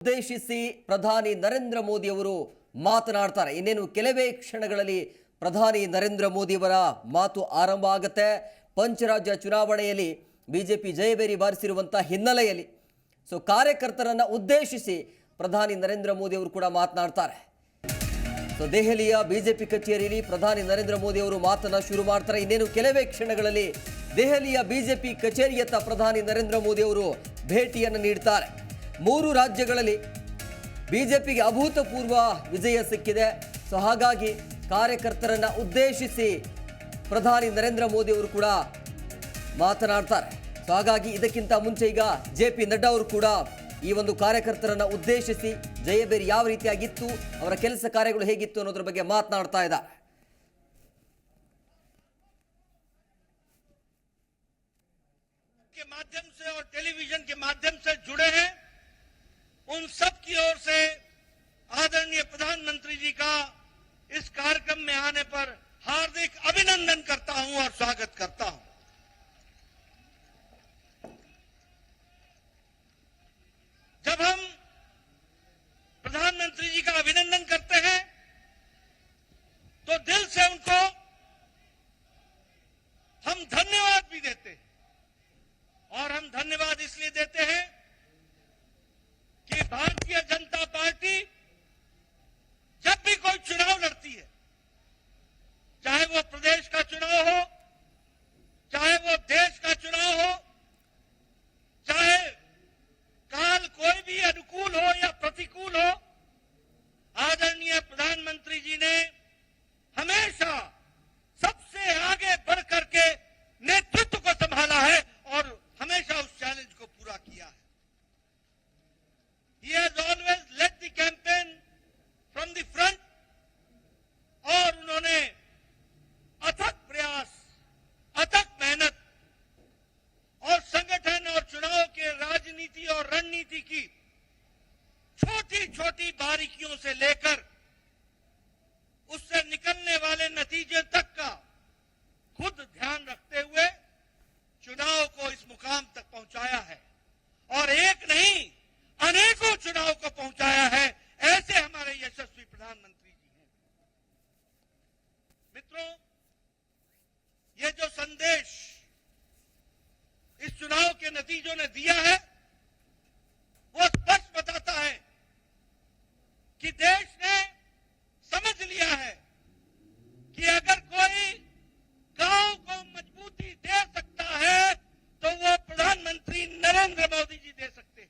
ಉದ್ದೇಶಿಸಿ ಪ್ರಧಾನಿ ನರೇಂದ್ರ ಮೋದಿ ಅವರು ಮಾತನಾಡ್ತಾರೆ. ಇನ್ನೇನು ಕೆಲವೇ ಕ್ಷಣಗಳಲ್ಲಿ ಪ್ರಧಾನಿ ನರೇಂದ್ರ ಮೋದಿ ಅವರ ಮಾತು ಆರಂಭ ಆಗುತ್ತೆ. ಪಂಚರಾಜ್ಯ ಚುನಾವಣೆಯಲ್ಲಿ ಬಿಜೆಪಿ ಜಯಬೇರಿ ಬಾರಿಸಿರುವಂತಹ ಹಿನ್ನೆಲೆಯಲ್ಲಿ ಕಾರ್ಯಕರ್ತರನ್ನು ಉದ್ದೇಶಿಸಿ ಪ್ರಧಾನಿ ನರೇಂದ್ರ ಮೋದಿ ಅವರು ಕೂಡ ಮಾತನಾಡ್ತಾರೆ. ದೆಹಲಿಯ ಬಿಜೆಪಿ ಕಚೇರಿಯಲ್ಲಿ ಪ್ರಧಾನಿ ನರೇಂದ್ರ ಮೋದಿ ಅವರು ಮಾತನ್ನ ಶುರು ಮಾಡ್ತಾರೆ. ಇನ್ನೇನು ಕೆಲವೇ ಕ್ಷಣಗಳಲ್ಲಿ ದೆಹಲಿಯ ಬಿಜೆಪಿ ಕಚೇರಿಯತ್ತ ಪ್ರಧಾನಿ ನರೇಂದ್ರ ಮೋದಿ ಅವರು ಭೇಟಿಯನ್ನು ನೀಡುತ್ತಾರೆ. 3 ರಾಜ್ಯಗಳಲ್ಲಿ ಬಿಜೆಪಿಗೆ ಅಭೂತಪೂರ್ವ ವಿಜಯ ಸಿಕ್ಕಿದೆ. ಹಾಗಾಗಿ ಕಾರ್ಯಕರ್ತರನ್ನ ಉದ್ದೇಶಿಸಿ ಪ್ರಧಾನಿ ನರೇಂದ್ರ ಮೋದಿ ಅವರು ಕೂಡ ಮಾತನಾಡ್ತಾರೆ. ಹಾಗಾಗಿ ಇದಕ್ಕಿಂತ ಮುಂಚೆ ಈಗ ಜೆ.ಪಿ. ನಡ್ಡಾ ಅವರು ಕೂಡ ಈ ಒಂದು ಕಾರ್ಯಕರ್ತರನ್ನ ಉದ್ದೇಶಿಸಿ ಜಯಬೇರಿ ಯಾವ ರೀತಿಯಾಗಿತ್ತು, ಅವರ ಕೆಲಸ ಕಾರ್ಯಗಳು ಹೇಗಿತ್ತು ಅನ್ನೋದ್ರ ಬಗ್ಗೆ ಮಾತನಾಡ್ತಾ ಇದ್ದಾರೆ. के माध्यम से और टेलीविजन के माध्यम से जुड़े हैं उन सब की ओर से आदरणीय प्रधानमंत्री जी का इस कार्यक्रम में आने पर हार्दिक अभिनंदन करता हूं और स्वागत करता हूं. जब हम प्रधानमंत्री जी का अभिनंदन करते हैं तो दिल से उनको हम धन्यवाद भी देते हैं. और हम धन्यवाद इसलिए देते हैं कि भारतीय जनता पार्टी जब भी कोई चुनाव लड़ती है, चाहे वो प्रदेश का चुनाव हो, चाहे वो देश का चुनाव हो, चाहे काल कोई भी अनुकूल हो या प्रतिकूल हो, आदरणीय प्रधानमंत्री जी ने हमेशा सबसे आगे बढ़ करके नेतृत्व को संभाला है और हमेशा उस चैलेंज को पूरा किया है. He has always led the campaign from the front और उन्होंने अथक प्रयास, अथक मेहनत और संगठन और चुनाव के राजनीति और रणनीति की छोटी छोटी बारीकियों से लेकर उससे निकलने वाले नतीजे तक का खुद ध्यान रखते हुए चुनाव को इस मुकाम तक पहुंचाया है और एक नहीं अनेकों चुनाव को पहुंचाया है. ऐसे हमारे यशस्वी प्रधानमंत्री जी हैं. मित्रों, ये जो संदेश इस चुनाव के नतीजों ने दिया है वो स्पष्ट बताता है कि देश ने समझ लिया है कि अगर कोई गांव को मजबूती दे सकता है तो वो प्रधानमंत्री नरेंद्र मोदी जी दे सकते हैं.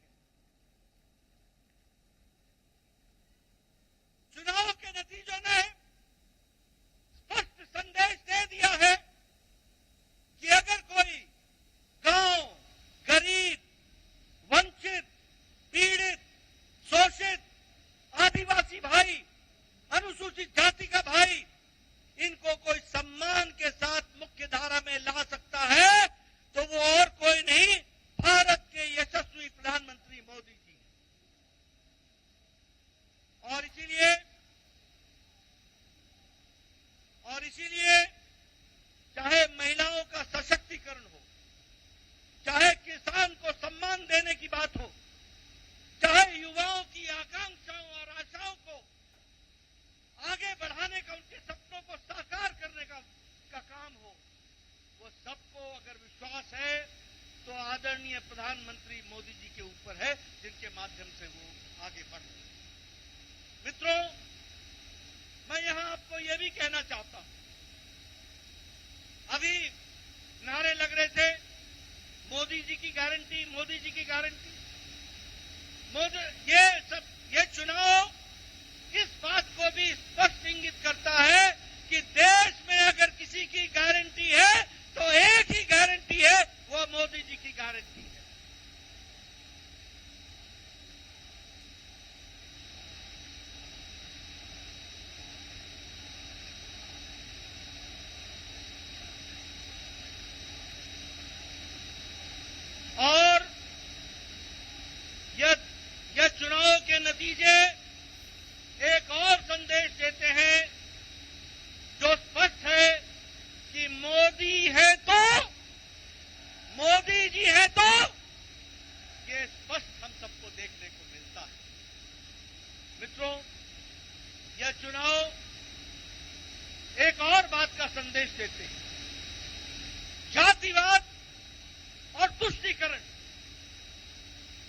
चुनाव के नतीजों ने स्पष्ट संदेश दे दिया है कि अगर कोई गांव, गरीब, वंचित, पीड़ित, शोषित, आदिवासी भाई, अनुसूचित जाति का भाई इनको कोई सम्मान के साथ मुख्य धारा में ला सकता है तो वो और कोई नहीं भारत के यशस्वी प्रधानमंत्री मोदी जी. और इसीलिए चाहे महिलाओं का सशक्तिकरण हो, चाहे किसान को सम्मान देने की बात हो, चाहे युवाओं की आकांक्षाओं और आशाओं को आगे बढ़ाने का, उनके सपनों को साकार करने का काम हो, वो सबको अगर विश्वास है तो आदरणीय प्रधानमंत्री मोदी जी के ऊपर है जिनके माध्यम से वो आगे बढ़ रहे हैं. मित्रों, मैं यहां आपको यह भी कहना चाहता हूं, अभी नारे लग रहे थे मोदी जी की गारंटी, मोदी जी की गारंटी. ये चुनाव इस बात को भी स्पष्ट इंगित करता है कि देश में अगर किसी की गारंटी है तो एक ही गारंटी है, वो मोदी जी की गारंटी है. और यह चुनाव के नतीजे एक और संदेश देते हैं जो स्पष्ट है कि मोदी जी है तो ये स्पष्ट हम सबको देखने को मिलता है. संदेश देते हैं। जातिवाद और तुष्टीकरण,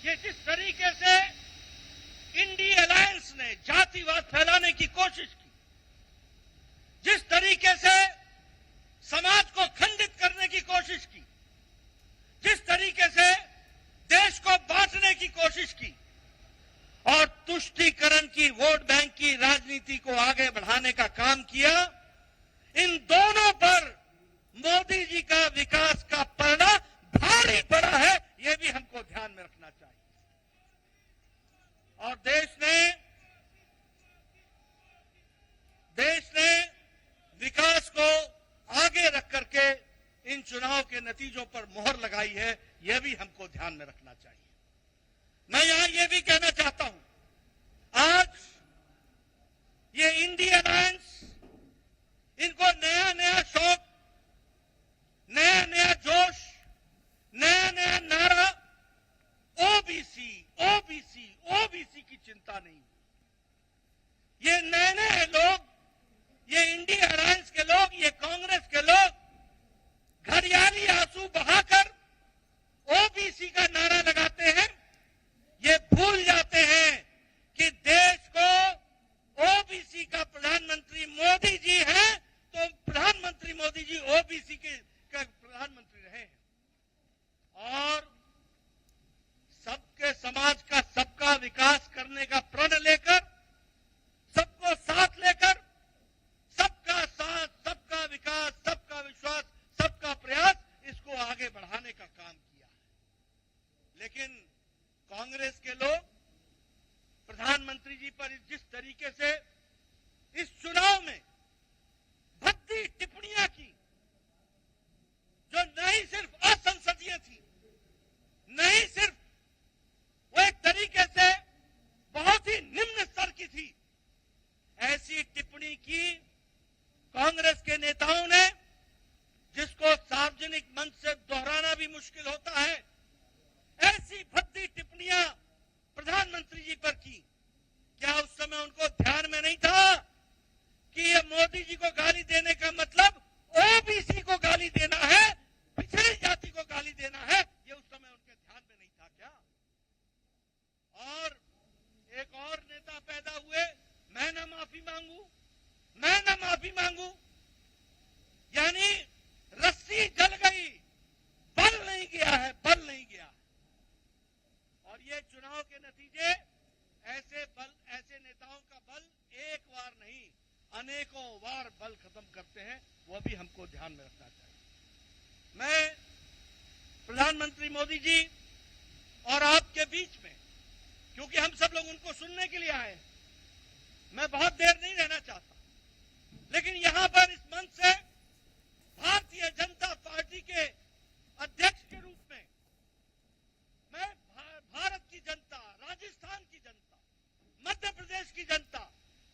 ये जिस तरीके से इंडी अलायंस ने जातिवाद फैलाने की कोशिश की, जिस तरीके से समाज को खंडित करने की कोशिश की, जिस तरीके से देश को बांटने की कोशिश की और तुष्टीकरण की, वोट बैंक की राजनीति को आगे बढ़ाने का काम किया, इन दोनों पर मोदी जी का विकास का पलड़ा भारी पड़ा है, यह भी हमको ध्यान में रखना चाहिए। और देश ने विकास को आगे रख करके इन चुनाव के नतीजों पर मोहर लगाई है, यह भी हमको ध्यान में रखना चाहिए। मैं यहां यह भी कहना चाहता हूं, आज ये इंडिया अलायंस, इनको नया नया शौक, नया नया जोश, नया नया नारा, ओबीसी ओबीसी ओबीसी की चिंता नहीं। ये नए नए लोग, ये इंडिया अलायंस के लोग, ये कांग्रेस के लोग घड़ियाली आंसू बहाकर ओबीसी का नारा लगाते हैं। ये भूल जाते हैं कि देश को ओबीसी का प्रधानमंत्री मोदी जी हैं, तो प्रधानमंत्री मोदी जी ओबीसी के प्रधानमंत्री रहे हैं। और सबके समाज का, सबका विकास करने का प्रण लेकर, सबको साथ लेकर, सबका साथ, सबका विकास, सबका विश्वास, सबका प्रयास, इसको आगे बढ़ाने का काम किया है। लेकिन कांग्रेस के लोग प्रधानमंत्री जी पर जिस तरीके से इस चुनाव में भद्दी टिप्पणियां की, जो नहीं सिर्फ असंसदीय थी, नहीं सिर्फ वो एक तरीके से बहुत ही निम्न स्तर की थी, ऐसी टिप्पणी की कांग्रेस के नेताओं ने, जिसको सार्वजनिक मंच से दोहराना भी मुश्किल होता है, ऐसी भद्दी टिप्पणियां प्रधानमंत्री जी पर की। क्या उस समय उनको ध्यान में नहीं था कि ये मोदी जी को गाली देने का मतलब ओबीसी को गाली देना है, पिछड़ी जाति को गाली देना है? ये उस समय उनके ध्यान में नहीं था क्या? और एक और नेता पैदा हुए, मैं ना माफी मांगू, मैं ना माफी मांगू, यानी रस्सी जल गई, बल नहीं गया है, बल नहीं गया। और ये चुनाव के नतीजे ऐसे नेताओं का बल एक बार नहीं, अनेकों बार बल खत्म करते हैं, वो भी हमको ध्यान में रखना चाहिए। मैं प्रधानमंत्री मोदी जी और आपके बीच में, क्योंकि हम सब लोग उनको सुनने के लिए आए हैं, मैं बहुत देर नहीं रहना चाहता, लेकिन यहां पर इस मंच से भारतीय जनता पार्टी के अध्यक्ष के रूप में मैं भारत की जनता, राजस्थान की जनता, मध्य प्रदेश की जनता,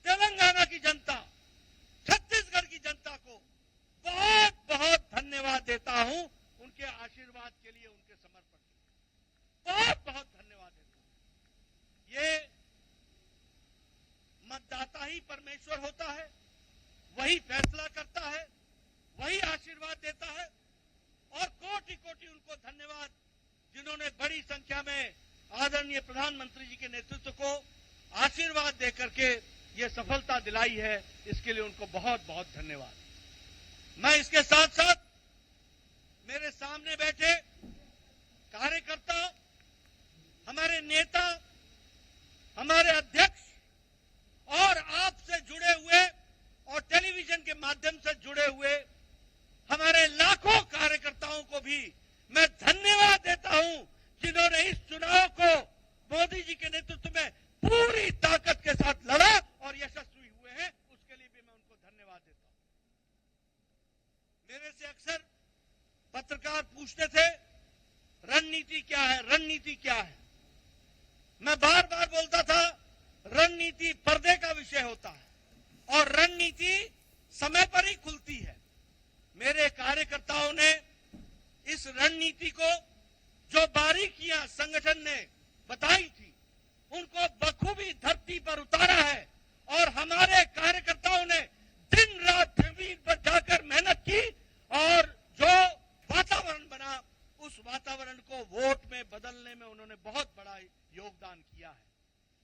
तेलंगाना की जनता, छत्तीसगढ़ की जनता को बहुत बहुत धन्यवाद देता हूं, उनके आशीर्वाद के लिए, उनके समर्पण के लिए बहुत बहुत धन्यवाद देता हूं। ये मतदाता ही परमेश्वर होता है, वही फैसला करता है, वही आशीर्वाद देता है, और कोटि कोटि उनको धन्यवाद जिन्होंने बड़ी संख्या में आदरणीय प्रधानमंत्री जी के नेतृत्व को आशीर्वाद देकर के ये सफलता दिलाई है, इसके लिए उनको बहुत बहुत धन्यवाद। मैं इसके साथ साथ मेरे सामने बैठे कार्यकर्ता, हमारे नेता, हमारे अध्यक्ष और आपसे जुड़े हुए और टेलीविजन के माध्यम से जुड़े हुए हमारे लाखों कार्यकर्ताओं को भी मैं धन्यवाद देता हूं, जिन्होंने इस चुनाव को मोदी जी के नेतृत्व में पूरी ताकत के साथ लड़ा और यशस्वी हुए हैं, उसके लिए भी मैं उनको धन्यवाद देता हूं। मेरे से अक्सर पत्रकार पूछते थे, रणनीति क्या है, रणनीति क्या है?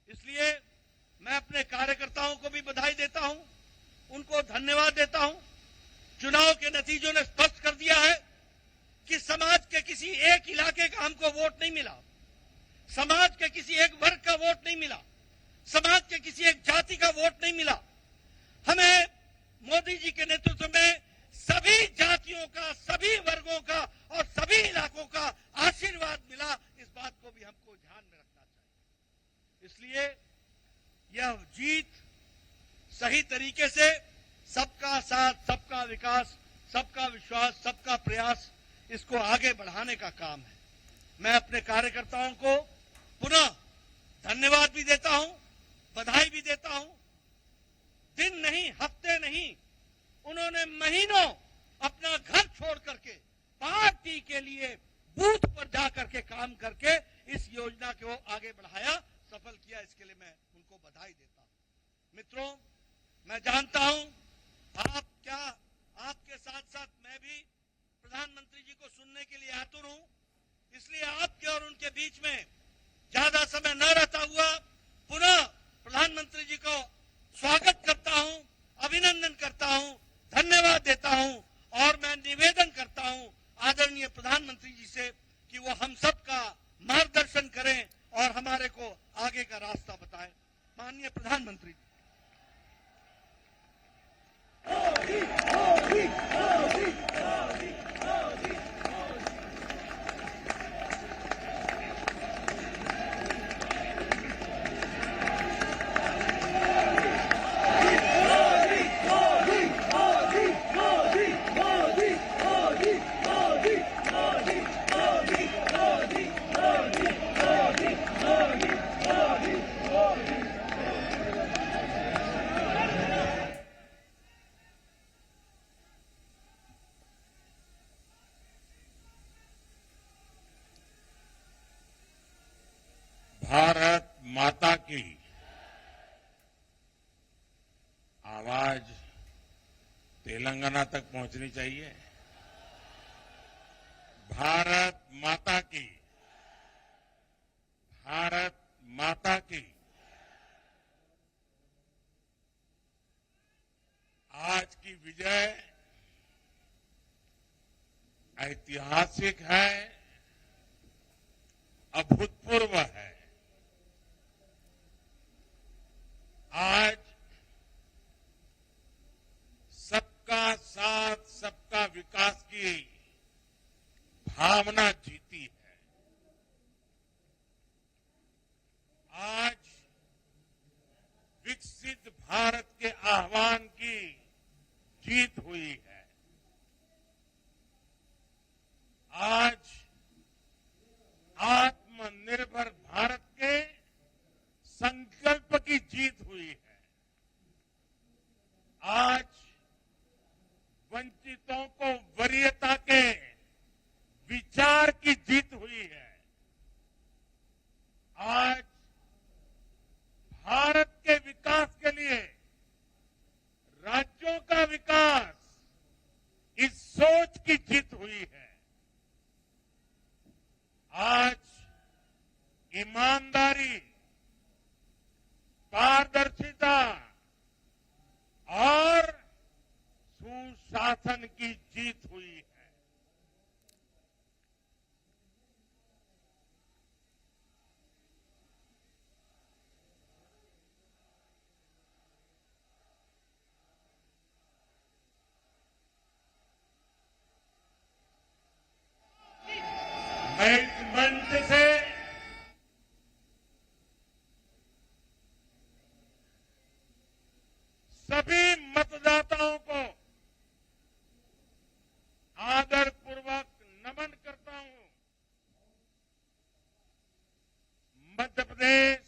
इसलिए मैं अपने कार्यकर्ताओं को भी बधाई देता हूं, उनको धन्यवाद देता हूं। चुनाव के नतीजों ने स्पष्ट कर दिया है कि समाज के किसी एक इलाके का हमको वोट नहीं मिला, समाज के किसी एक वर्ग का वोट नहीं मिला, समाज के किसी एक जाति का वोट नहीं मिला। हमें मोदी जी के नेतृत्व में सभी जातियों का, सभी वर्गों का और सभी इलाकों का आशीर्वाद मिला। इस बात को भी हमको ध्यान में रखना चाहिए। इसलिए यह जीत सही तरीके से सबका साथ, सबका विकास, सबका विश्वास, सबका प्रयास, इसको आगे बढ़ाने का काम है। मैं अपने कार्यकर्ताओं को पुनः धन्यवाद भी देता हूं, बधाई भी देता हूं। दिन नहीं, हफ्ते नहीं, उन्होंने महीनों अपना घर छोड़ करके पार्टी के लिए बूथ पर जाकर के काम करके इस योजना को आगे बढ़ाया, सफल किया। इसके लिए मैं उनको बधाई देता हूं। मित्रों, मैं जानता हूं आपके साथ साथ मैं भी प्रधानमंत्री जी को सुनने के लिए आतुर हूं। इसलिए आपके और उनके बीच में ज्यादा समय न रहता हुआ पुनः प्रधानमंत्री जी को स्वागत करता हूं, अभिनंदन करता हूं, धन्यवाद देता हूं और मैं निवेदन करता हूं आदरणीय प्रधानमंत्री जी से कि वो हम सबका मार्गदर्शन करें और हमारे को आगे का रास्ता बताएं। माननीय प्रधानमंत्री जी। भारत माता की आवाज तेलंगाना तक पहुंचनी चाहिए। भारत माता की, भारत माता की। आज की विजय ऐतिहासिक है, अभूतपूर्व है। आज सबका साथ, सबका विकास की भावना जीती है। आज विकसित भारत के आह्वान की जीत हुई है। आज आत्मनिर्भर भारत के संकल्प की जीत हुई है। आज वंचितों को वरीयता के विचार की जीत हुई है। आज भारत के विकास के लिए राज्यों का विकास, इस सोच की जीत हुई है। आज ईमानदारी, पारदर्शिता और सुशासन की जीत हुई है। मैं इस मंच से सभी मतदाताओं को आदरपूर्वक नमन करता हूं। मध्य प्रदेश,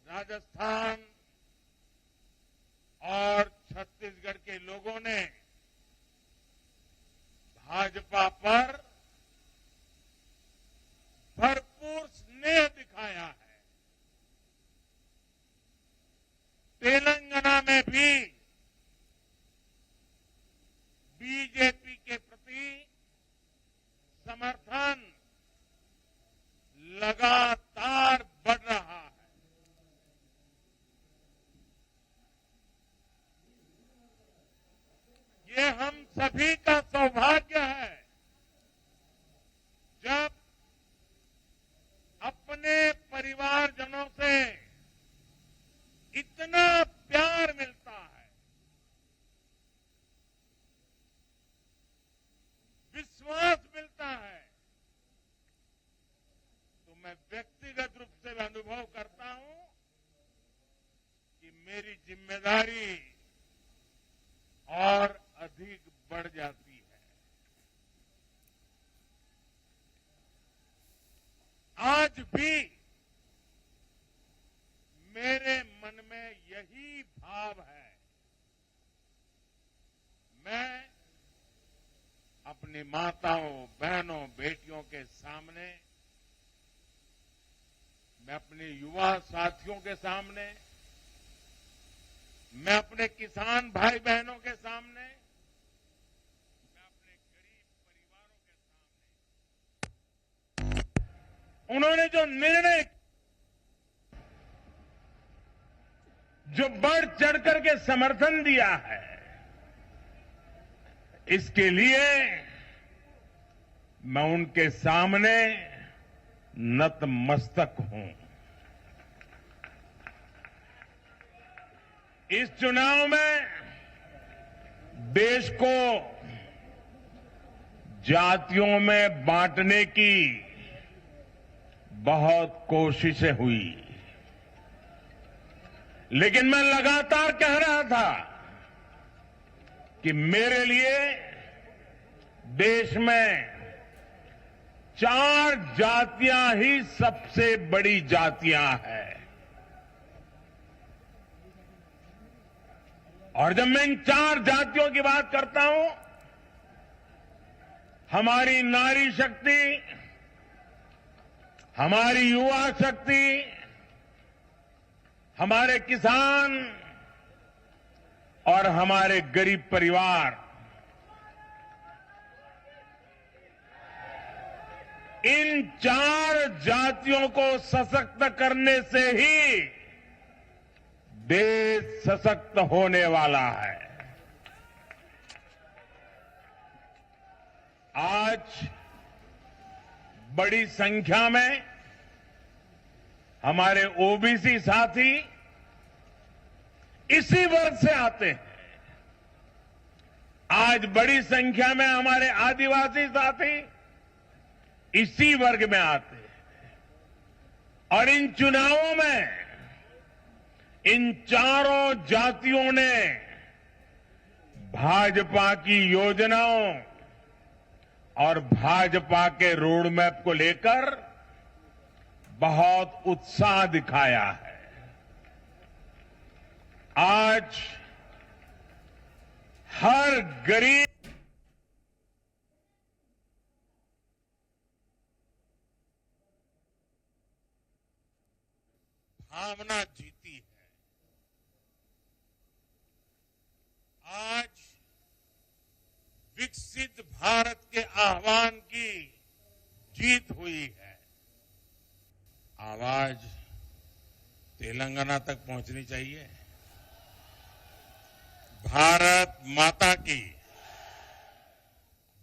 राजस्थान और छत्तीसगढ़ के लोगों ने भाजपा पर भरपूर स्नेह दिखाया है। तेलंगाना में भी बीजेपी के प्रति समर्थन लगातार बढ़ रहा है। सभी का सौभाग्य है जब अपने परिवारजनों से इतना प्यार मिलता है, विश्वास मिलता है, तो मैं व्यक्तिगत रूप से अनुभव करता हूं कि मेरी जिम्मेदारी और अधिक बढ़ जाती है। आज भी मेरे मन में यही भाव है। मैं अपनी माताओं, बहनों, बेटियों के सामने, मैं अपने युवा साथियों के सामने, मैं अपने किसान भाई बहनों के सामने, मैं अपने गरीब परिवारों के सामने उन्होंने जो निर्णय, जो बढ़ चढ़ करके समर्थन दिया है, इसके लिए मैं उनके सामने नतमस्तक हूं। इस चुनाव में देश को जातियों में बांटने की बहुत कोशिशें हुई, लेकिन मैं लगातार कह रहा था कि मेरे लिए देश में 4 जातियां ही सबसे बड़ी जातियां हैं। और जब मैं इन 4 जातियों की बात करता हूं, हमारी नारी शक्ति, हमारी युवा शक्ति, हमारे किसान और हमारे गरीब परिवार, इन 4 जातियों को सशक्त करने से ही देश सशक्त होने वाला है। आज बड़ी संख्या में हमारे ओबीसी साथी इसी वर्ग से आते हैं। आज बड़ी संख्या में हमारे आदिवासी साथी इसी वर्ग में आते हैं। और इन चुनावों में इन 4 जातियों ने भाजपा की योजनाओं और भाजपा के रोड मैप को लेकर बहुत उत्साह दिखाया है। आज हर गरीब भावना जीती है। आज विकसित भारत के आह्वान की जीत हुई है। आवाज तेलंगाना तक पहुंचनी चाहिए। भारत माता की,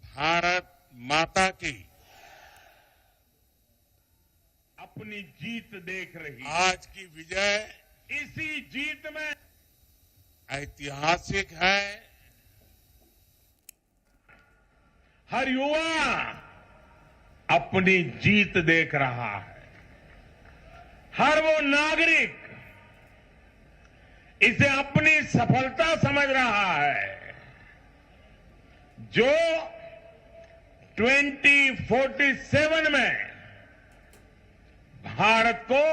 भारत माता की अपनी जीत देख रही है। आज की विजय इसी जीत में ऐतिहासिक है। हर युवा अपनी जीत देख रहा है। हर वो नागरिक इसे अपनी सफलता समझ रहा है जो 2047 में भारत को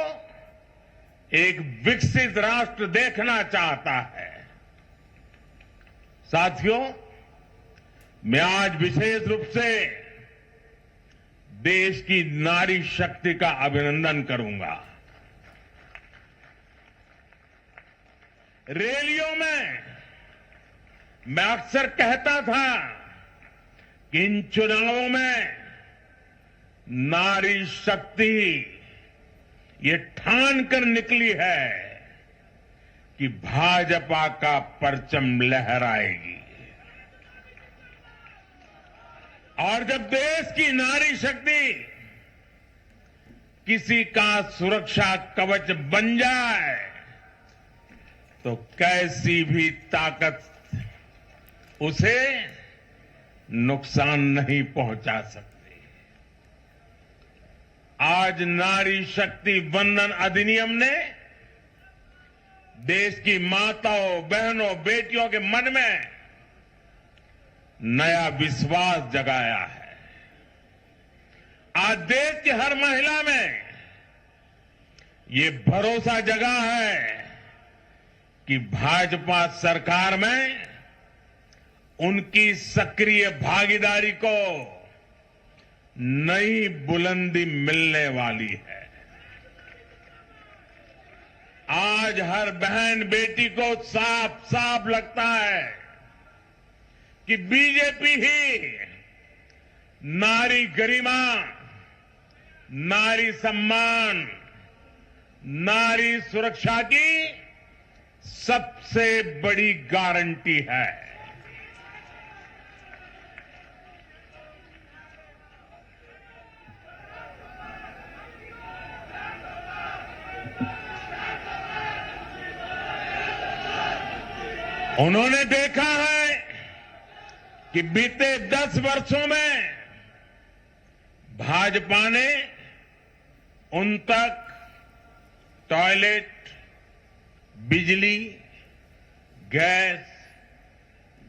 एक विकसित राष्ट्र देखना चाहता है। साथियों, मैं आज विशेष रूप से देश की नारी शक्ति का अभिनंदन करूंगा। रैलियों में मैं अक्सर कहता था कि इन चुनावों में नारी शक्ति ये ठान कर निकली है कि भाजपा का परचम लहराएगी। और जब देश की नारी शक्ति किसी का सुरक्षा कवच बन जाए तो कैसी भी ताकत उसे नुकसान नहीं पहुंचा सकती। आज नारी शक्ति वंदन अधिनियम ने देश की माताओं, बहनों, बेटियों के मन में नया विश्वास जगाया है। आज देश की हर महिला में ये भरोसा जगा है कि भाजपा सरकार में उनकी सक्रिय भागीदारी को नई बुलंदी मिलने वाली है। आज हर बहन बेटी को साफ साफ लगता है कि बीजेपी ही नारी गरिमा, नारी सम्मान, नारी सुरक्षा की सबसे बड़ी गारंटी है। उन्होंने देखा है कि बीते 10 वर्षों में भाजपा ने उन तक टॉयलेट, बिजली, गैस,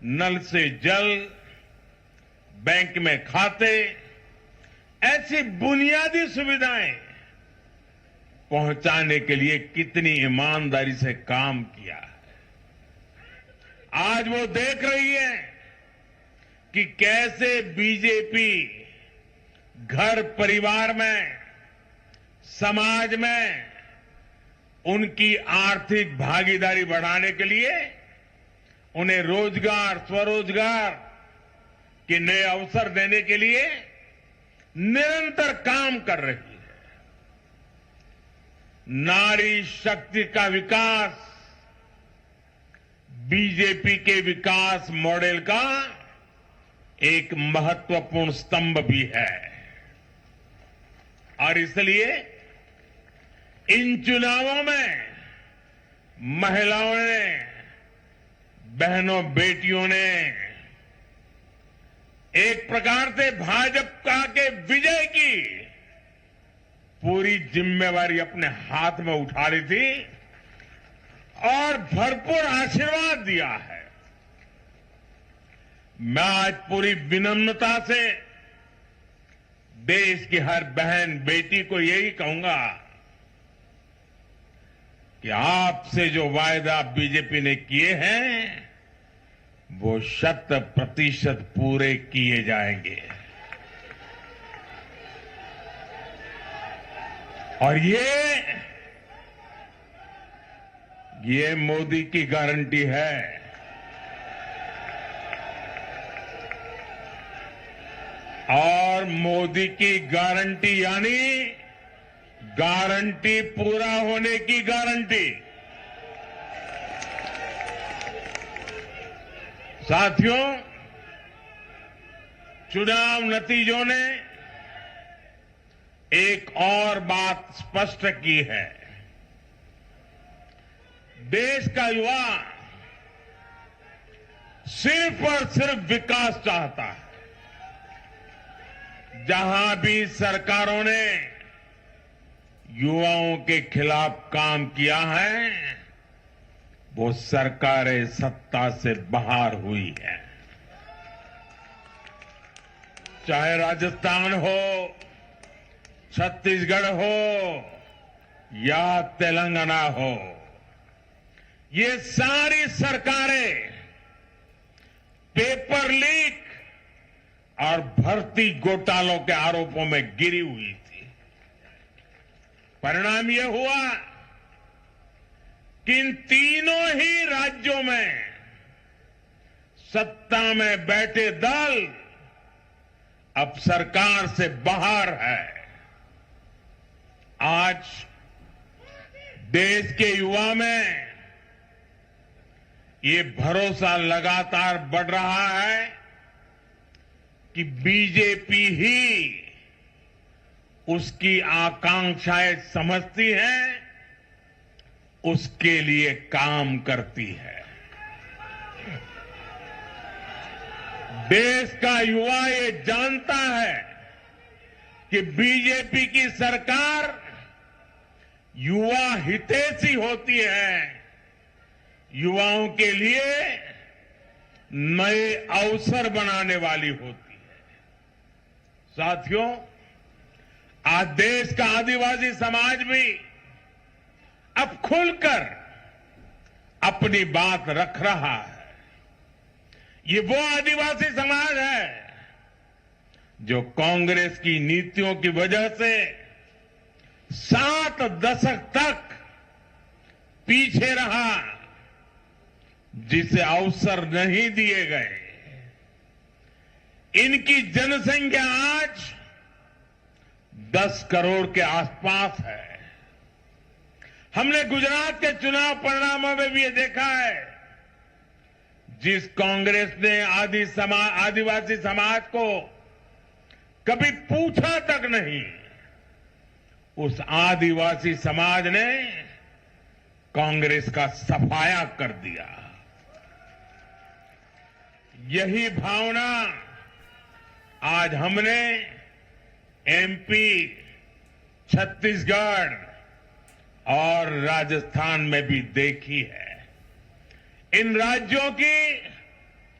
नल से जल, बैंक में खाते, ऐसी बुनियादी सुविधाएं पहुंचाने के लिए कितनी ईमानदारी से काम किया है। आज वो देख रही है कि कैसे बीजेपी घर परिवार में, समाज में उनकी आर्थिक भागीदारी बढ़ाने के लिए उन्हें रोजगार, स्वरोजगार के नए अवसर देने के लिए निरंतर काम कर रही है। नारी शक्ति का विकास बीजेपी के विकास मॉडल का एक महत्वपूर्ण स्तंभ भी है और इसलिए इन चुनावों में महिलाओं ने, बहनों, बेटियों ने एक प्रकार से भाजपा के विजय की पूरी जिम्मेवारी अपने हाथ में उठा ली थी और भरपूर आशीर्वाद दिया है। मैं आज पूरी विनम्रता से देश की हर बहन बेटी को यही कहूंगा कि आपसे जो वायदा बीजेपी ने किए हैं वो 100% पूरे किए जाएंगे और ये मोदी की गारंटी है। और मोदी की गारंटी यानी गारंटी पूरा होने की गारंटी। साथियों, चुनाव नतीजों ने एक और बात स्पष्ट की है। देश का युवा सिर्फ और सिर्फ विकास चाहता है। जहां भी सरकारों ने युवाओं के खिलाफ काम किया है वो सरकारें सत्ता से बाहर हुई है। चाहे राजस्थान हो, छत्तीसगढ़ हो या तेलंगाना हो, ये सारी सरकारें पेपर लीक और भर्ती घोटालों के आरोपों में गिरी हुई थी। परिणाम यह हुआ कि इन तीनों ही राज्यों में सत्ता में बैठे दल अब सरकार से बाहर है। आज देश के युवा में ये भरोसा लगातार बढ़ रहा है कि बीजेपी ही उसकी आकांक्षाएं समझती है, उसके लिए काम करती है। देश का युवा ये जानता है कि बीजेपी की सरकार युवा हितैषी होती है, युवाओं के लिए नए अवसर बनाने वाली होती है। साथियों, आज देश का आदिवासी समाज भी अब खुलकर अपनी बात रख रहा है। ये वो आदिवासी समाज है जो कांग्रेस की नीतियों की वजह से 7 दशक तक पीछे रहा, जिसे अवसर नहीं दिए गए। इनकी जनसंख्या आज 10 करोड़ के आसपास है। हमने गुजरात के चुनाव परिणामों में भी ये देखा है, जिस कांग्रेस ने आदिवासी समाज को कभी पूछा तक नहीं, उस आदिवासी समाज ने कांग्रेस का सफाया कर दिया। यही भावना आज हमने एमपी, छत्तीसगढ़ और राजस्थान में भी देखी है। इन राज्यों की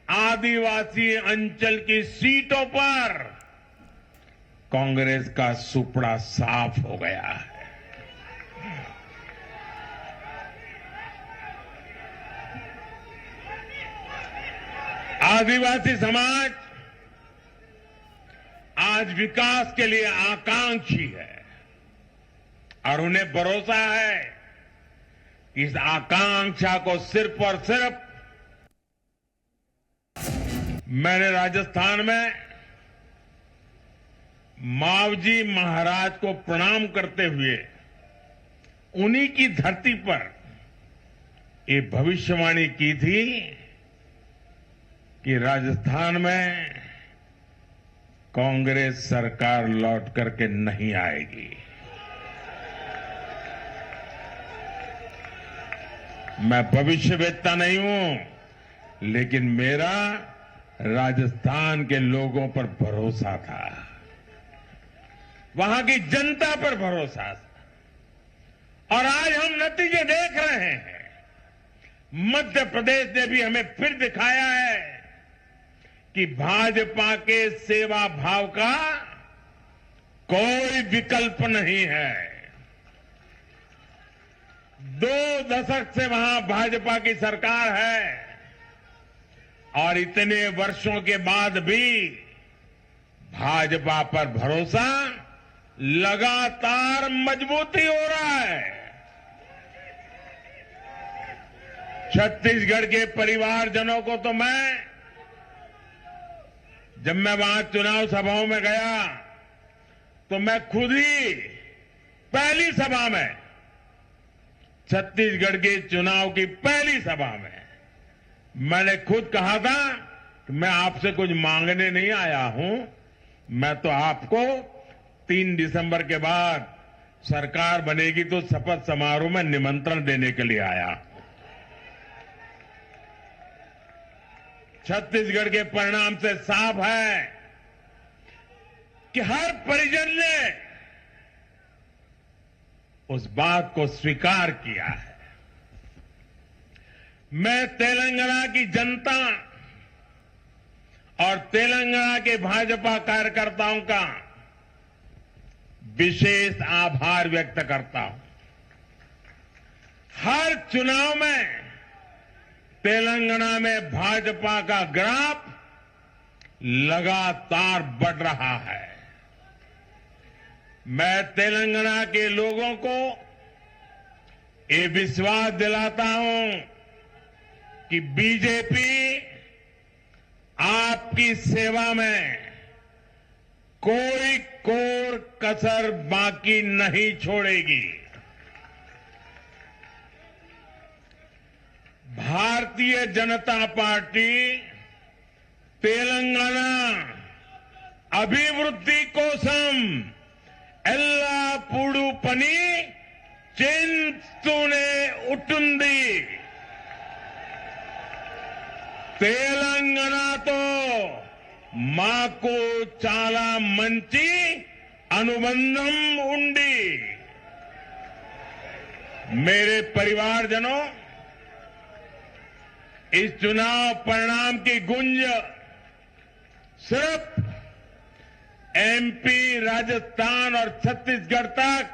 आदिवासी अंचल की सीटों पर कांग्रेस का सुपड़ा साफ हो गया है। आदिवासी समाज आज विकास के लिए आकांक्षी है और उन्हें भरोसा है कि इस आकांक्षा को सिर्फ और सिर्फ मैंने राजस्थान में मावजी महाराज को प्रणाम करते हुए उन्हीं की धरती पर ये भविष्यवाणी की थी कि राजस्थान में कांग्रेस सरकार लौट करके नहीं आएगी। मैं भविष्यवेत्ता नहीं हूं, लेकिन मेरा राजस्थान के लोगों पर भरोसा था, वहां की जनता पर भरोसा था। और आज हम नतीजे देख रहे हैं। मध्य प्रदेश ने भी हमें फिर दिखाया है कि भाजपा के सेवा भाव का कोई विकल्प नहीं है। 2 दशक से वहां भाजपा की सरकार है और इतने वर्षों के बाद भी भाजपा पर भरोसा लगातार मजबूती हो रहा है। छत्तीसगढ़ के परिवारजनों को तो जब मैं वहां चुनाव सभाओं में गया तो मैं खुद ही पहली सभा में, छत्तीसगढ़ के चुनाव की पहली सभा में मैंने खुद कहा था कि मैं आपसे कुछ मांगने नहीं आया हूं, मैं तो आपको 3 दिसंबर के बाद सरकार बनेगी तो शपथ समारोह में निमंत्रण देने के लिए आया। छत्तीसगढ़ के परिणाम से साफ है कि हर परिजन ने उस बात को स्वीकार किया है। मैं तेलंगाना की जनता और तेलंगाना के भाजपा कार्यकर्ताओं का विशेष आभार व्यक्त करता हूं। हर चुनाव में तेलंगाना में भाजपा का ग्राफ लगातार बढ़ रहा है। मैं तेलंगाना के लोगों को ये विश्वास दिलाता हूं कि बीजेपी आपकी सेवा में कोई कोर कसर बाकी नहीं छोड़ेगी। भारतीय जनता पार्टी तेलंगाना అభివృద్ధి కోసం ఎల్లప్పుడూ పని చేస్తూనే ఉంటుంది. తెలంగాణతో మాకు చాలా మంచి అనుబంధం ఉంది. मेरे परिवारजनों, इस चुनाव परिणाम की गूंज सिर्फ एमपी, राजस्थान और छत्तीसगढ़ तक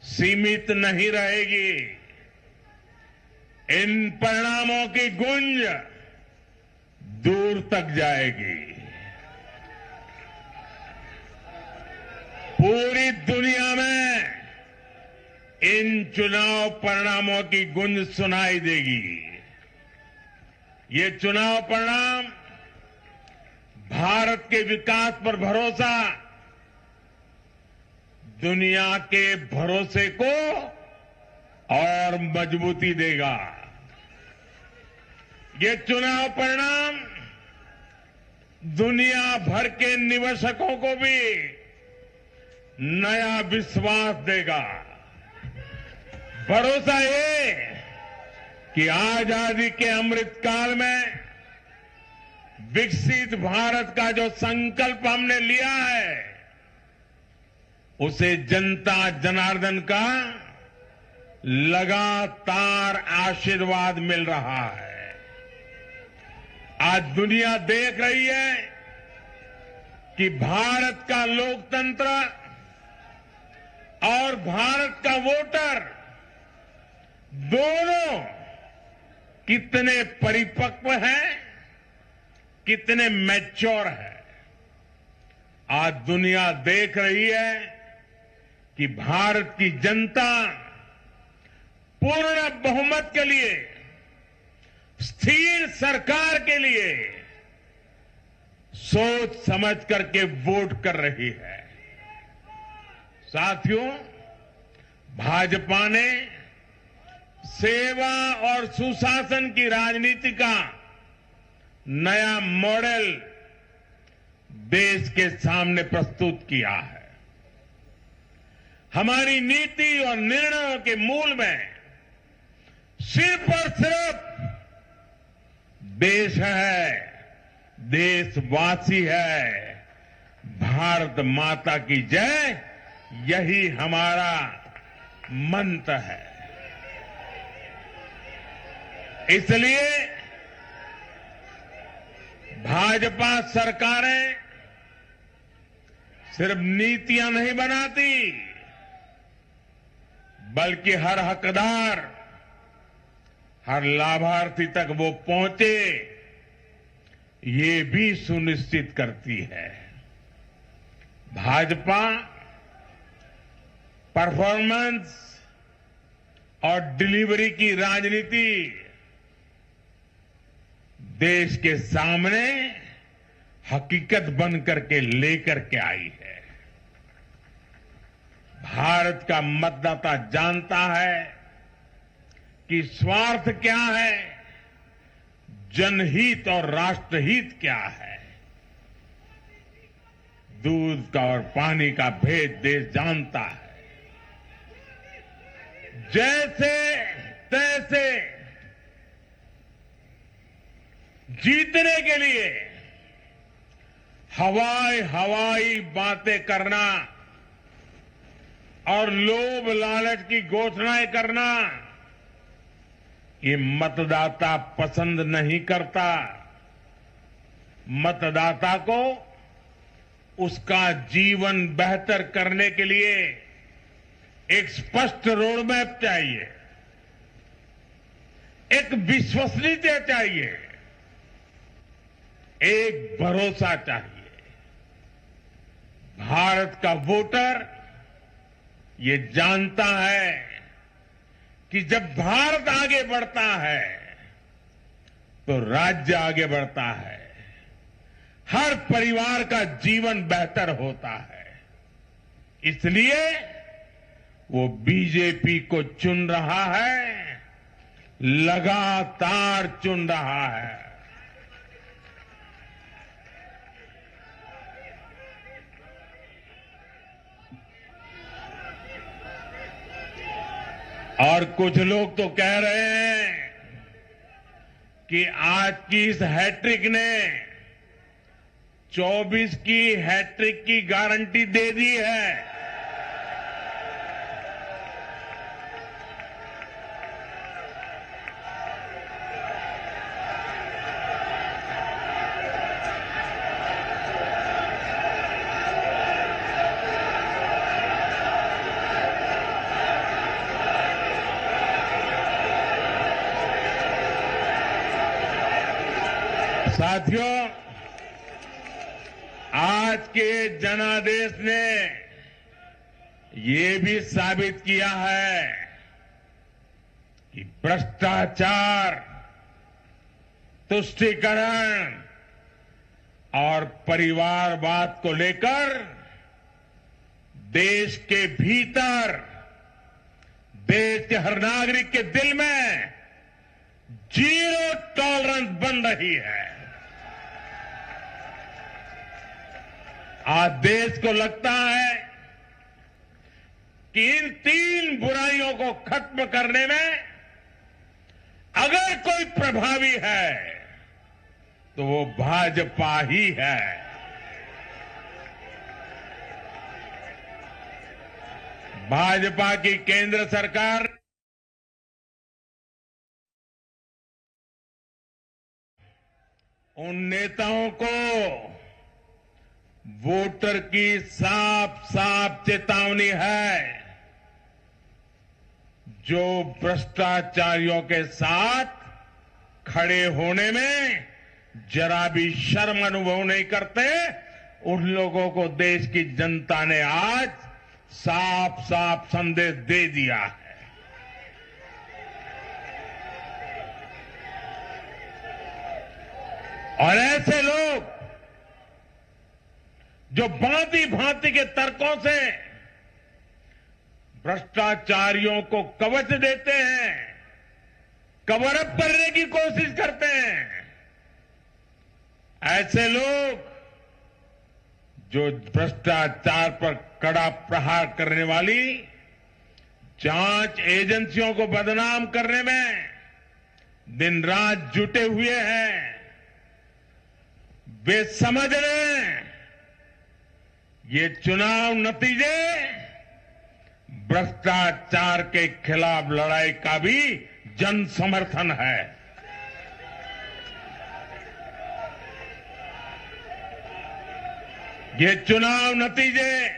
सीमित नहीं रहेगी. इन परिणामों की गूंज दूर तक जाएगी. पूरी दुनिया में इन चुनाव परिणामों की गूंज सुनाई देगी. ये चुनाव परिणाम भारत के विकास पर भरोसा, दुनिया के भरोसे को और मजबूती देगा. ये चुनाव परिणाम दुनिया भर के निवेशकों को भी नया विश्वास देगा. भरोसा ये कि आजादी के अमृत काल में विकसित भारत का जो संकल्प हमने लिया है, उसे जनता जनार्दन का लगातार आशीर्वाद मिल रहा है. आज दुनिया देख रही है कि भारत का लोकतंत्र और भारत का वोटर दोनों कितने परिपक्व हैं, कितने मैच्योर हैं. आज दुनिया देख रही है कि भारत की जनता पूर्ण बहुमत के लिए, स्थिर सरकार के लिए सोच समझ करके वोट कर रही है. साथियों, भाजपा ने सेवा और सुशासन की राजनीति का नया मॉडल देश के सामने प्रस्तुत किया है. हमारी नीति और निर्णयों के मूल में सिर्फ और सिर्फ देश है, देशवासी है. भारत माता की जय, यही हमारा मंत्र है. इसलिए भाजपा सरकारें सिर्फ नीतियां नहीं बनाती, बल्कि हर हकदार, हर लाभार्थी तक वो पहुंचे, ये भी सुनिश्चित करती है. भाजपा परफॉर्मेंस और डिलीवरी की राजनीति देश के सामने हकीकत बन करके लेकर के आई है. भारत का मतदाता जानता है कि स्वार्थ क्या है, जनहित और राष्ट्रहित क्या है. दूध का और पानी का भेद देश जानता है. जैसे तैसे जीतने के लिए हवाई बातें करना और लोभ लालच की घोषणाएं करना, ये मतदाता पसंद नहीं करता. मतदाता को उसका जीवन बेहतर करने के लिए एक स्पष्ट रोडमैप चाहिए, एक विश्वसनीयता चाहिए, एक भरोसा चाहिए. भारत का वोटर ये जानता है कि जब भारत आगे बढ़ता है तो राज्य आगे बढ़ता है, हर परिवार का जीवन बेहतर होता है. इसलिए वो बीजेपी को चुन रहा है, लगातार चुन रहा है. और कुछ लोग तो कह रहे हैं कि आज की इस हैट्रिक ने 24 की हैट्रिक की गारंटी दे दी है। साथियों, आज के जनादेश ने ये भी साबित किया है कि भ्रष्टाचार, तुष्टीकरण और परिवारवाद को लेकर देश के भीतर, देश के हर नागरिक के दिल में जीरो टॉलरेंस बन रही है। आज देश को लगता है कि इन 3 बुराइयों को खत्म करने में अगर कोई प्रभावी है तो वो भाजपा ही है। भाजपा की केंद्र सरकार उन नेताओं को वोटर की साफ साफ चेतावनी है जो भ्रष्टाचारियों के साथ खड़े होने में जरा भी शर्म अनुभव नहीं करते। उन लोगों को देश की जनता ने आज साफ साफ संदेश दे दिया है। और ऐसे लोग जो भांति भांति के तर्कों से भ्रष्टाचारियों को कवच देते हैं, कवर अप करने की कोशिश करते हैं, ऐसे लोग जो भ्रष्टाचार पर कड़ा प्रहार करने वाली जांच एजेंसियों को बदनाम करने में दिन रात जुटे हुए हैं, वे समझ रहे हैं ये चुनाव नतीजे भ्रष्टाचार के खिलाफ लड़ाई का भी जन समर्थन है। ये चुनाव नतीजे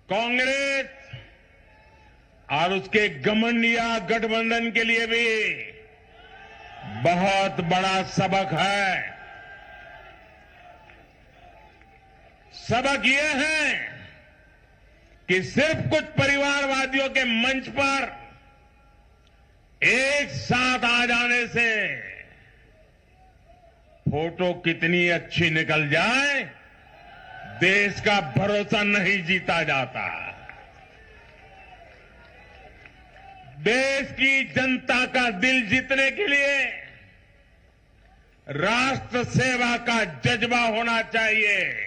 कांग्रेस और उसके घमंडिया गठबंधन के लिए भी बहुत बड़ा सबक है। सबक यह है कि सिर्फ कुछ परिवारवादियों के मंच पर एक साथ आ जाने से फोटो कितनी अच्छी निकल जाए, देश का भरोसा नहीं जीता जाता। देश की जनता का दिल जीतने के लिए राष्ट्र सेवा का जज्बा होना चाहिए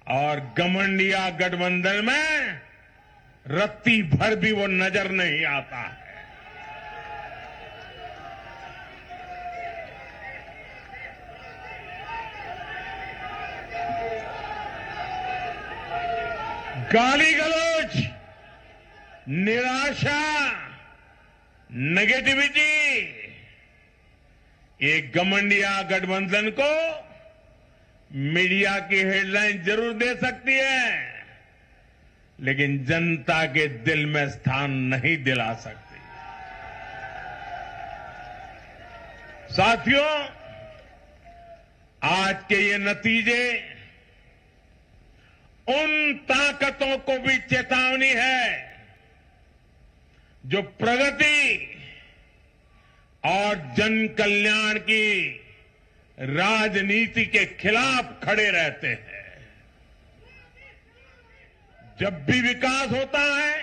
और घमंडिया गठबंधन में रत्ती भर भी वो नजर नहीं आता है। गाली गलौज, निराशा, नेगेटिविटी, ये घमंडिया गठबंधन को मीडिया की हेडलाइन जरूर दे सकती है, लेकिन जनता के दिल में स्थान नहीं दिला सकती। साथियों, आज के ये नतीजे उन ताकतों को भी चेतावनी है जो प्रगति और जन कल्याण की राजनीति के खिलाफ खड़े रहते हैं। जब भी विकास होता है,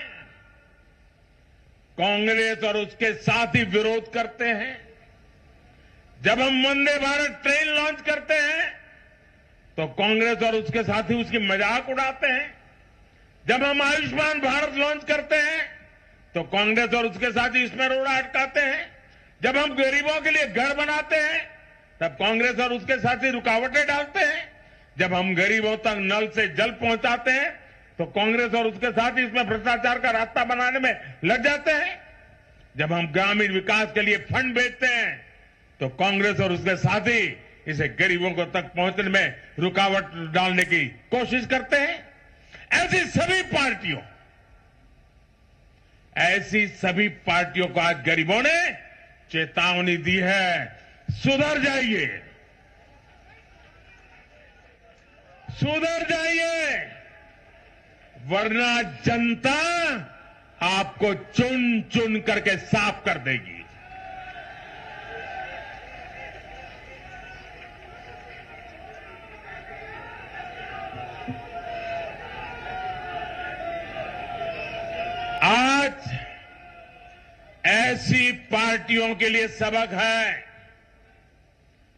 कांग्रेस और उसके साथी विरोध करते हैं। जब हम वंदे भारत ट्रेन लॉन्च करते हैं तो कांग्रेस और उसके साथी उसकी मजाक उड़ाते हैं। जब हम आयुष्मान भारत लॉन्च करते हैं तो कांग्रेस और उसके साथी इसमें रोड़ा अटकाते हैं। जब हम गरीबों के लिए घर बनाते हैं तब कांग्रेस और उसके साथी रुकावटें डालते हैं। जब हम गरीबों तक नल से जल पहुंचाते हैं तो कांग्रेस और उसके साथी इसमें भ्रष्टाचार का रास्ता बनाने में लग जाते हैं। जब हम ग्रामीण विकास के लिए फंड भेजते हैं तो कांग्रेस और उसके साथी इसे गरीबों को तक पहुंचने में रुकावट डालने की कोशिश करते हैं। ऐसी सभी पार्टियों को आज गरीबों ने चेतावनी दी है, सुधर जाइए, सुधर जाइए, वरना जनता आपको चुन चुन करके साफ कर देगी। आज ऐसी पार्टियों के लिए सबक है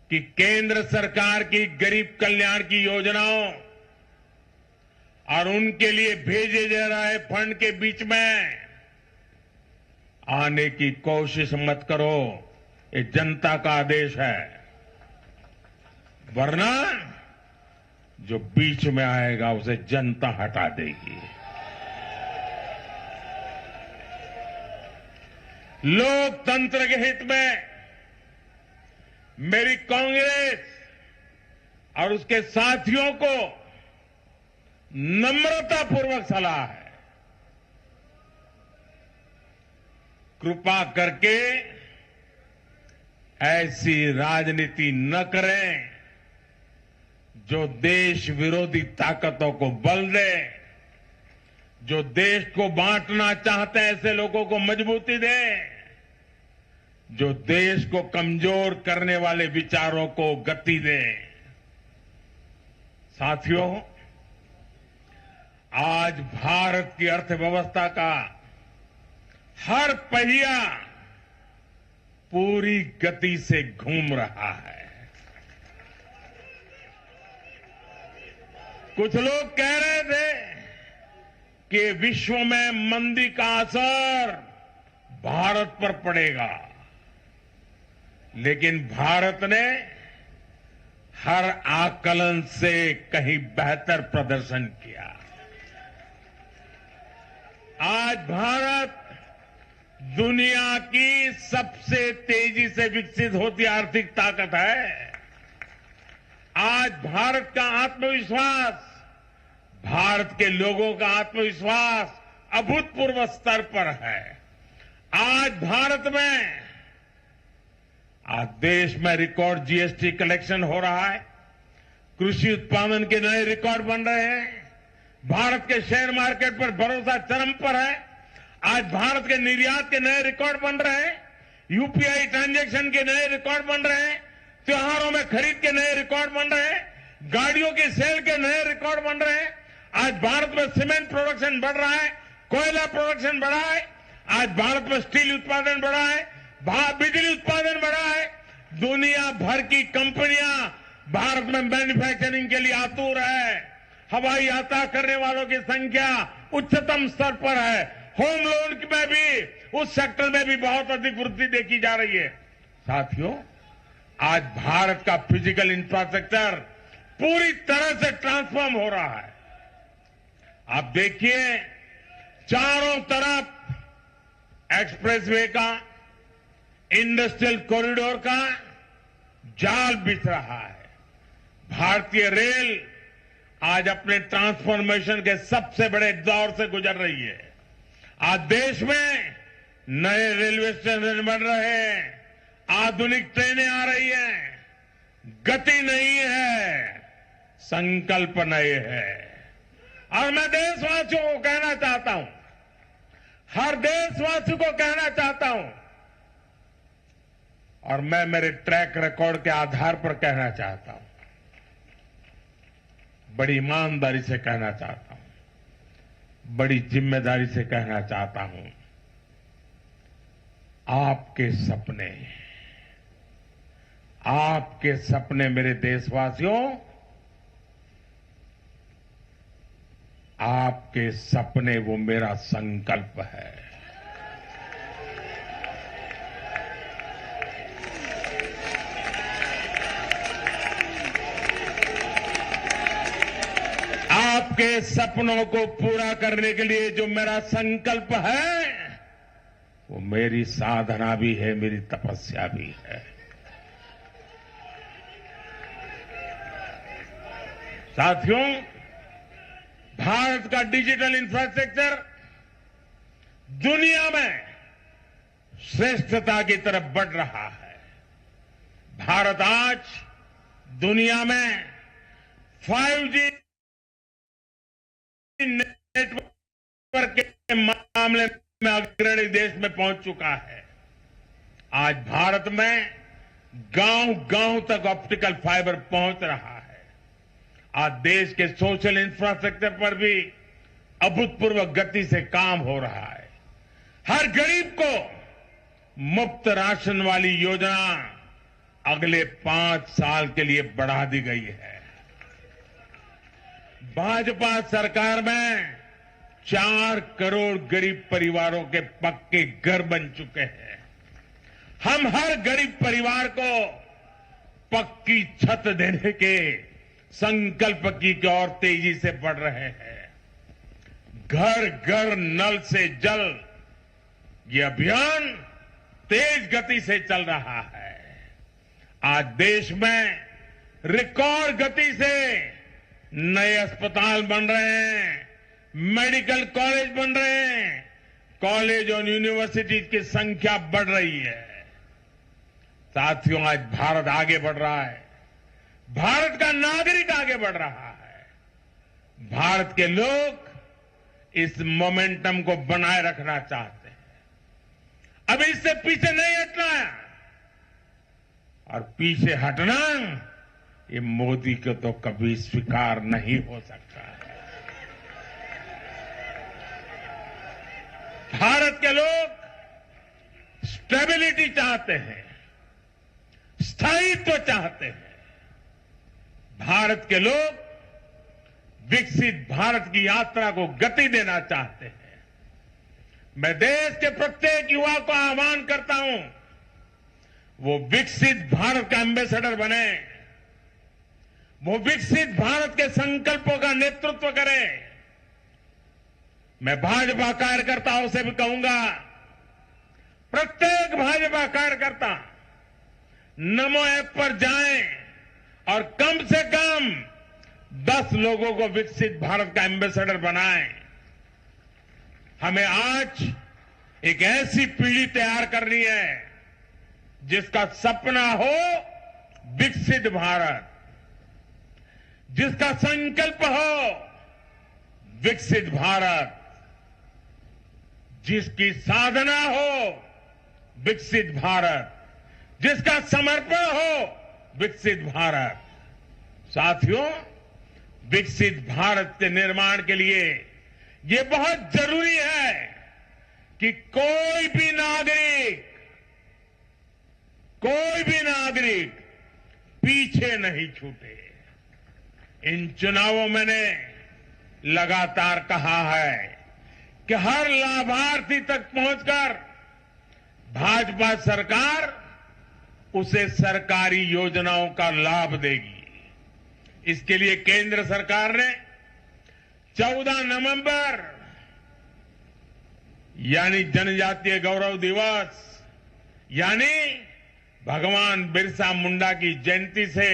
कि केंद्र सरकार की गरीब कल्याण की योजनाओं और उनके लिए भेजे जा रहे फंड के बीच में आने की कोशिश मत करो। ये जनता का आदेश है, वरना जो बीच में आएगा उसे जनता हटा देगी। लोकतंत्र के हित में मेरी कांग्रेस और उसके साथियों को नम्रतापूर्वक सलाह है, कृपा करके ऐसी राजनीति न करें जो देश विरोधी ताकतों को बल दे, जो देश को बांटना चाहते हैं ऐसे लोगों को मजबूती दे, जो देश को कमजोर करने वाले विचारों को गति दे। साथियों, आज भारत की अर्थव्यवस्था का हर पहिया पूरी गति से घूम रहा है। कुछ लोग कह रहे थे कि विश्व में मंदी का असर भारत पर पड़ेगा, लेकिन भारत ने हर आकलन से कहीं बेहतर प्रदर्शन किया। आज भारत दुनिया की सबसे तेजी से विकसित होती आर्थिक ताकत है। आज भारत का आत्मविश्वास, भारत के लोगों का आत्मविश्वास अभूतपूर्व स्तर पर है। आज भारत में, आज देश में रिकॉर्ड जीएसटी कलेक्शन हो रहा है, कृषि उत्पादन के नए रिकॉर्ड बन रहे हैं, भारत के शेयर मार्केट पर भरोसा चरम पर है। आज भारत के निर्यात के नए रिकॉर्ड बन रहे हैं, यूपीआई ट्रांजैक्शन के नए रिकॉर्ड बन रहे हैं, त्योहारों में खरीद के नए रिकॉर्ड बन रहे हैं, गाड़ियों की सेल के नए रिकॉर्ड बन रहे हैं। आज भारत में सीमेंट प्रोडक्शन बढ़ रहा है, कोयला प्रोडक्शन बढ़ा है, आज भारत में स्टील उत्पादन बढ़ा है, बिजली उत्पादन बढ़ा है। दुनिया भर की कंपनियां भारत में मैन्युफैक्चरिंग के लिए आतुर है। हवाई यात्रा करने वालों की संख्या उच्चतम स्तर पर है। होम लोन में भी, उस सेक्टर में भी बहुत अधिक वृद्धि देखी जा रही है। साथियों, आज भारत का फिजिकल इंफ्रास्ट्रक्चर पूरी तरह से ट्रांसफॉर्म हो रहा है। आप देखिए, चारों तरफ एक्सप्रेसवे का, इंडस्ट्रियल कॉरिडोर का जाल बिछ रहा है। भारतीय रेल आज अपने ट्रांसफॉर्मेशन के सबसे बड़े दौर से गुजर रही है। आज देश में नए रेलवे स्टेशन बन रहे हैं, आधुनिक ट्रेनें आ रही हैं। गति नहीं है, संकल्प नए है। और मैं देशवासियों को कहना चाहता हूं, हर देशवासी को कहना चाहता हूं, और मैं मेरे ट्रैक रिकॉर्ड के आधार पर कहना चाहता हूं, बड़ी ईमानदारी से कहना चाहता हूं, बड़ी जिम्मेदारी से कहना चाहता हूं, आपके सपने मेरे देशवासियों आपके सपने वो मेरा संकल्प है। आपके सपनों को पूरा करने के लिए जो मेरा संकल्प है वो मेरी साधना भी है, मेरी तपस्या भी है। साथियों, भारत का डिजिटल इंफ्रास्ट्रक्चर दुनिया में श्रेष्ठता की तरफ बढ़ रहा है। भारत आज दुनिया में 5G नेटवर्क के मामले में अग्रणी देश में पहुंच चुका है। आज भारत में गांव-गांव तक ऑप्टिकल फाइबर पहुंच रहा है। आज देश के सोशल इंफ्रास्ट्रक्चर पर भी अभूतपूर्व गति से काम हो रहा है। हर गरीब को मुफ्त राशन वाली योजना अगले 5 साल के लिए बढ़ा दी गई है। भाजपा सरकार में 4 करोड़ गरीब परिवारों के पक्के घर बन चुके हैं। हम हर गरीब परिवार को पक्की छत देने के संकल्प की ओर तेजी से बढ़ रहे हैं। घर घर नल से जल, ये अभियान तेज गति से चल रहा है। आज देश में रिकॉर्ड गति से नए अस्पताल बन रहे हैं, मेडिकल कॉलेज बन रहे हैं, कॉलेज और यूनिवर्सिटीज की संख्या बढ़ रही है। साथियों, आज भारत आगे बढ़ रहा है। भारत का नागरिक आगे बढ़ रहा है। भारत के लोग इस मोमेंटम को बनाए रखना चाहते हैं। अब इससे पीछे नहीं हटना है, और पीछे हटना ये मोदी को तो कभी स्वीकार नहीं हो सकता है। भारत के लोग स्टेबिलिटी चाहते हैं, स्थायित्व चाहते हैं। भारत के लोग विकसित भारत की यात्रा को गति देना चाहते हैं। मैं देश के प्रत्येक युवा को आह्वान करता हूं, वो विकसित भारत का एम्बेसडर बने, वो विकसित भारत के संकल्पों का नेतृत्व करें। मैं भाजपा कार्यकर्ताओं से भी कहूंगा, प्रत्येक भाजपा कार्यकर्ता नमो ऐप पर जाएं और कम से कम 10 लोगों को विकसित भारत का एम्बेसडर बनाएं। हमें आज एक ऐसी पीढ़ी तैयार करनी है जिसका सपना हो विकसित भारत, जिसका संकल्प हो विकसित भारत, जिसकी साधना हो विकसित भारत, जिसका समर्पण हो विकसित भारत। साथियों, विकसित भारत के निर्माण के लिए ये बहुत जरूरी है कि कोई भी नागरिक पीछे नहीं छूटे। इन चुनावों में मैंने लगातार कहा है कि हर लाभार्थी तक पहुंचकर भाजपा सरकार उसे सरकारी योजनाओं का लाभ देगी। इसके लिए केंद्र सरकार ने 14 नवंबर यानी जनजातीय गौरव दिवस यानी भगवान बिरसा मुंडा की जयंती से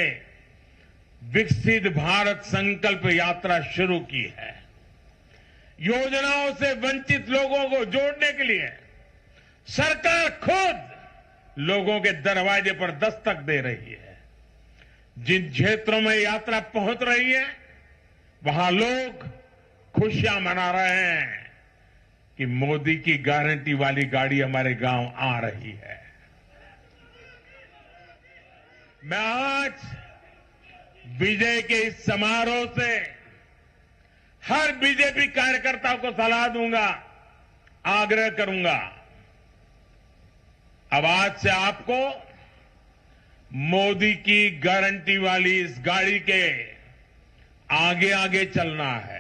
विकसित भारत संकल्प यात्रा शुरू की है। योजनाओं से वंचित लोगों को जोड़ने के लिए सरकार खुद लोगों के दरवाजे पर दस्तक दे रही है। जिन क्षेत्रों में यात्रा पहुंच रही है वहां लोग खुशियां मना रहे हैं कि मोदी की गारंटी वाली गाड़ी हमारे गांव आ रही है। मैं आज विजय के इस समारोह से हर बीजेपी कार्यकर्ता को सलाह दूंगा, आग्रह करूंगा। अब आज से आपको मोदी की गारंटी वाली इस गाड़ी के आगे आगे चलना है।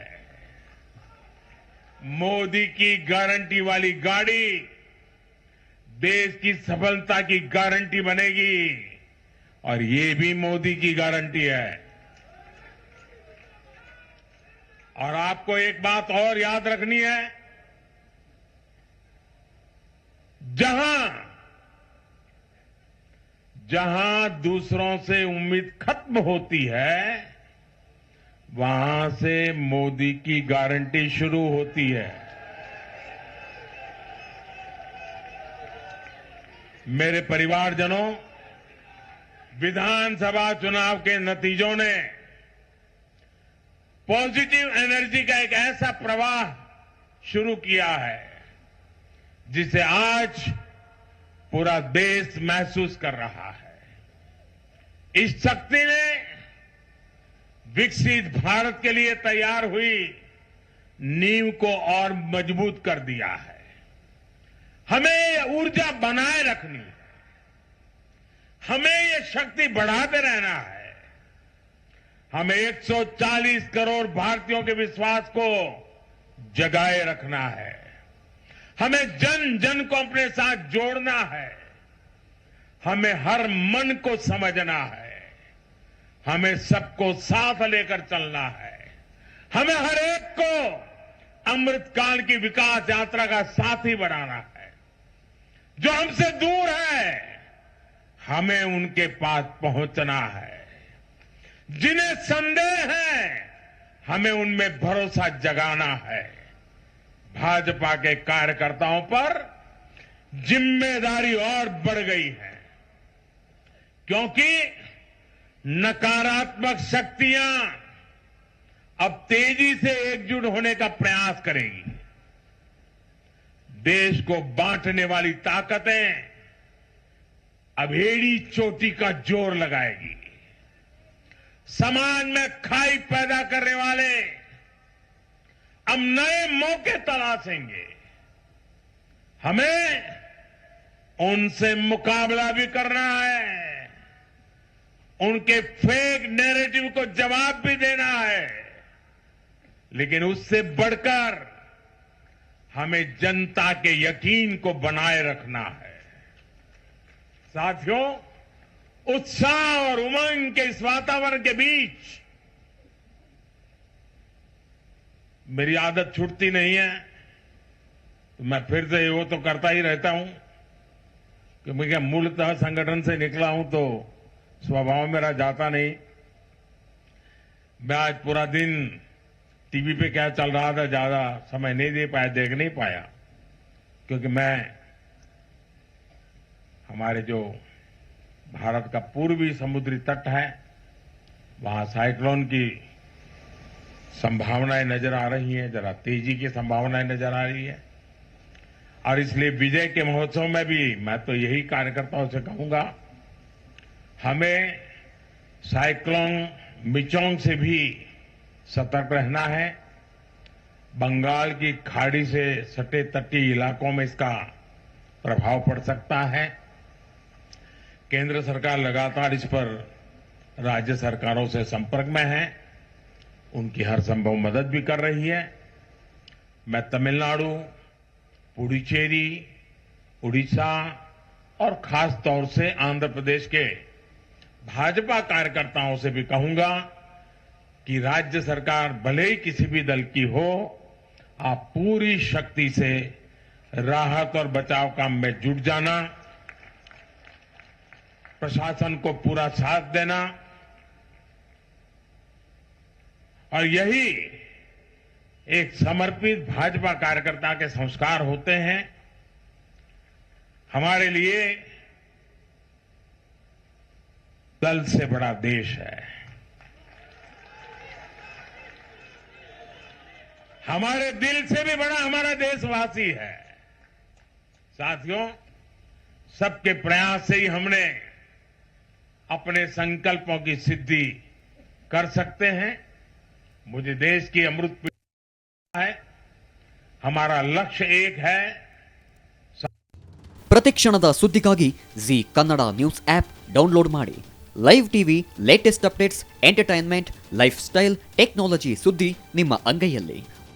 मोदी की गारंटी वाली गाड़ी देश की सफलता की गारंटी बनेगी और ये भी मोदी की गारंटी है। और आपको एक बात और याद रखनी है, जहां दूसरों से उम्मीद खत्म होती है वहां से मोदी की गारंटी शुरू होती है। मेरे परिवारजनों, विधानसभा चुनाव के नतीजों ने पॉजिटिव एनर्जी का एक ऐसा प्रवाह शुरू किया है जिसे आज पूरा देश महसूस कर रहा है। इस शक्ति ने विकसित भारत के लिए तैयार हुई नींव को और मजबूत कर दिया है। हमें ये ऊर्जा बनाए रखनी है, हमें ये शक्ति बढ़ाते रहना है। हमें 140 करोड़ भारतीयों के विश्वास को जगाए रखना है। हमें जन जन को अपने साथ जोड़ना है। हमें हर मन को समझना है। हमें सबको साथ लेकर चलना है। हमें हर एक को अमृतकाल की विकास यात्रा का साथी बनाना है। जो हमसे दूर है हमें उनके पास पहुंचना है। जिन्हें संदेह है हमें उनमें भरोसा जगाना है। भाजपा के कार्यकर्ताओं पर जिम्मेदारी और बढ़ गई है, क्योंकि नकारात्मक शक्तियां अब तेजी से एकजुट होने का प्रयास करेगी। देश को बांटने वाली ताकतें अब एड़ी चोटी का जोर लगाएगी। समाज में खाई पैदा करने वाले अब नए मौके तलाशेंगे। हमें उनसे मुकाबला भी करना है, उनके फेक नैरेटिव को जवाब भी देना है, लेकिन उससे बढ़कर हमें जनता के यकीन को बनाए रखना है। साथियों, उत्साह और उमंग के इस वातावरण के बीच मेरी आदत छूटती नहीं है, तो मैं फिर से वो तो करता ही रहता हूं कि मैं मूलतः संगठन से निकला हूं तो स्वभाव मेरा जाता नहीं। मैं आज पूरा दिन टीवी पे क्या चल रहा था ज्यादा समय नहीं दे पाया, देख नहीं पाया, क्योंकि मैं हमारे जो भारत का पूर्वी समुद्री तट है वहां साइक्लोन की संभावनाएं नजर आ रही हैं, जरा तेजी की संभावनाएं नजर आ रही है। और इसलिए विजय के महोत्सव में भी मैं तो यही कार्यकर्ताओं से कहूंगा, हमें साइक्लोन मिचोंग से भी सतर्क रहना है। बंगाल की खाड़ी से सटे तटीय इलाकों में इसका प्रभाव पड़ सकता है। केंद्र सरकार लगातार इस पर राज्य सरकारों से संपर्क में है, उनकी हर संभव मदद भी कर रही है। मैं तमिलनाडु, पुडुचेरी, उड़ीसा और खास तौर से आंध्र प्रदेश के भाजपा कार्यकर्ताओं से भी कहूंगा कि राज्य सरकार भले ही किसी भी दल की हो, आप पूरी शक्ति से राहत और बचाव काम में जुट जाना, प्रशासन को पूरा साथ देना, और यही एक समर्पित भाजपा कार्यकर्ता के संस्कार होते हैं। हमारे लिए दल से बड़ा देश है, हमारे दिल से भी बड़ा हमारा देशवासी है। साथियों, सबके प्रयास से ही हमने अपने संकल्पों की सिद्धि कर सकते हैं। मुझे देश की अमृत पीढ़ी है, हमारा लक्ष्य एक है। ಪ್ರತಿಕ್ಷಣದ ಸುದ್ದಿಗಾಗಿ Zee Kannada news app download ಮಾಡಿ. Live TV, latest updates, entertainment, life style, technology ಸುದ್ದಿ ನಿಮ್ಮ ಅಂಗೈಯಲ್ಲಿ.